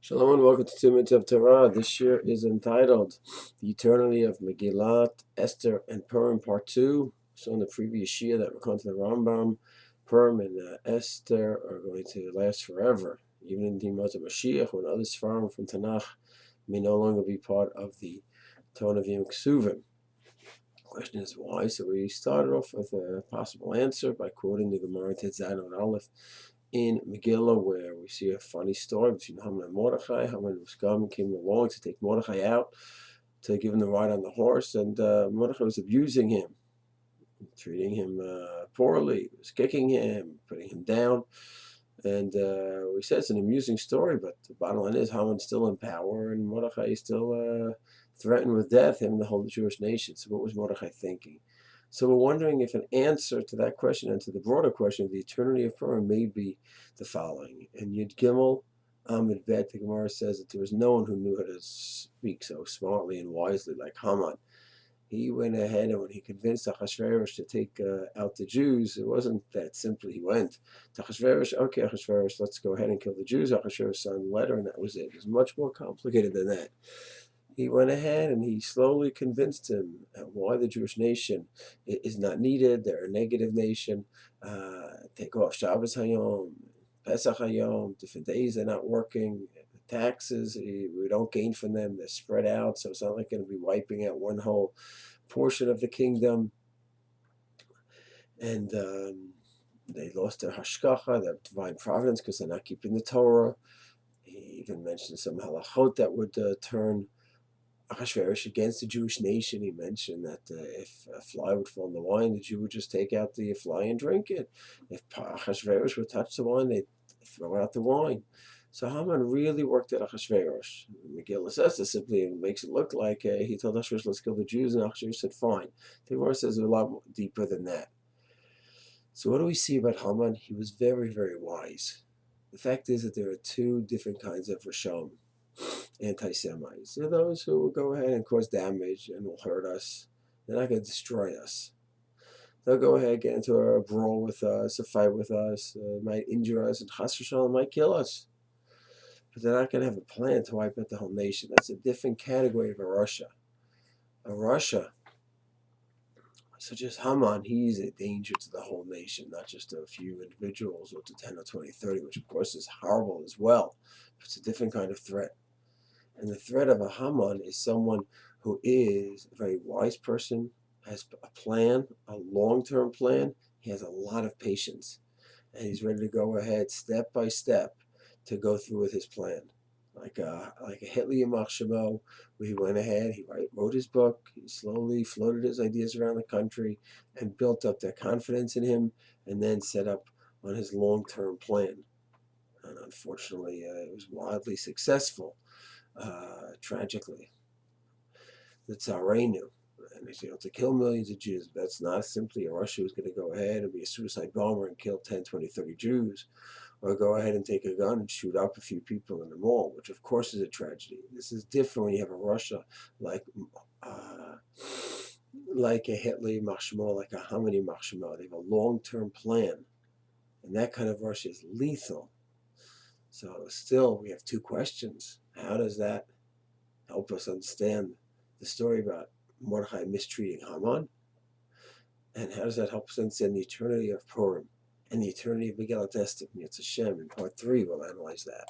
Shalom and welcome to 2 Minutes of Torah. This year is entitled The Eternity of Megilat Esther and Purim Part 2. So in the previous year that we're going to the Rambam, Purim and Esther are going to last forever. Even in the Yimot of Mashiach, when other Sefroim from Tanakh may no longer be part of the Torah of Yom Ksuvim. The question is why? So we started off with a possible answer by quoting the Gemara Tetzad on Aleph in Megillah, where we see a funny story between Haman and Mordechai. Haman was coming, came along to take Mordechai out, to give him the ride on the horse, and Mordechai was abusing him, treating him poorly, was kicking him, putting him down. And we said it's an amusing story, but the bottom line is Haman's still in power, and Mordechai is still threatened with death, him and the whole Jewish nation. So what was Mordechai thinking? So we're wondering if an answer to that question and to the broader question of the eternity of Purim may be the following. In Yud Gimel Amid Bet, the Gemara says that there was no one who knew how to speak so smartly and wisely like Haman. He went ahead, and when he convinced Achashverosh to take out the Jews, it wasn't that simple. He went to Achashverosh, okay, Achashverosh, let's go ahead and kill the Jews. Achashverosh signed the letter, and that was it. It was much more complicated than that. He went ahead and he slowly convinced him why the Jewish nation is not needed. They're a negative nation. Take off Shabbos Hayom, Pesach Hayom, different days they're not working. Taxes, we don't gain from them. They're spread out, so it's not like going to be wiping out one whole portion of the kingdom. And they lost their hashgacha, their divine providence, because they're not keeping the Torah. He even mentioned some halachot that would turn Achashverosh against the Jewish nation. He mentioned that if a fly would fall in the wine, the Jew would just take out the fly and drink it. If Achashverosh would touch the wine, they'd throw out the wine. So Haman really worked at Achashverosh. Megillah says this simply makes it look like he told Achashverosh, let's kill the Jews, and Achashverosh said, fine. The Gemara says it's a lot deeper than that. So what do we see about Haman? He was very, very wise. The fact is that there are two different kinds of Rishon, anti-Semites. They're those who will go ahead and cause damage and will hurt us. They're not going to destroy us. They'll go ahead and get into a brawl with us, a fight with us, might injure us, and chas v'shalom might kill us. But they're not going to have a plan to wipe out the whole nation. That's a different category of a Russia. A Russia, such as Haman, he's a danger to the whole nation, not just to a few individuals or to 10 or 20, 30, which of course is horrible as well. But it's a different kind of threat. And the threat of a Haman is someone who is a very wise person, has a plan, a long-term plan. He has a lot of patience, and he's ready to go ahead step by step to go through with his plan. Like a Hitler Yamach Shemo, where he went ahead, he wrote his book, he slowly floated his ideas around the country and built up their confidence in him, and then set up on his long-term plan. And unfortunately, it was wildly successful. Tragically, the Tsarenu, and to kill millions of Jews. That's not simply a Russia who's going to go ahead and be a suicide bomber and kill 10, 20, 30 Jews, or go ahead and take a gun and shoot up a few people in the mall, which of course is a tragedy. This is different when you have a Russia like a Hitler Machshmo, like a Hamani Machshmo. They have a long-term plan, and that kind of Russia is lethal. So still, we have two questions. How does that help us understand the story about Mordechai mistreating Haman? And how does that help us understand the eternity of Purim and the eternity of Megilat Estrher? It's Hashem. In part 3, we'll analyze that.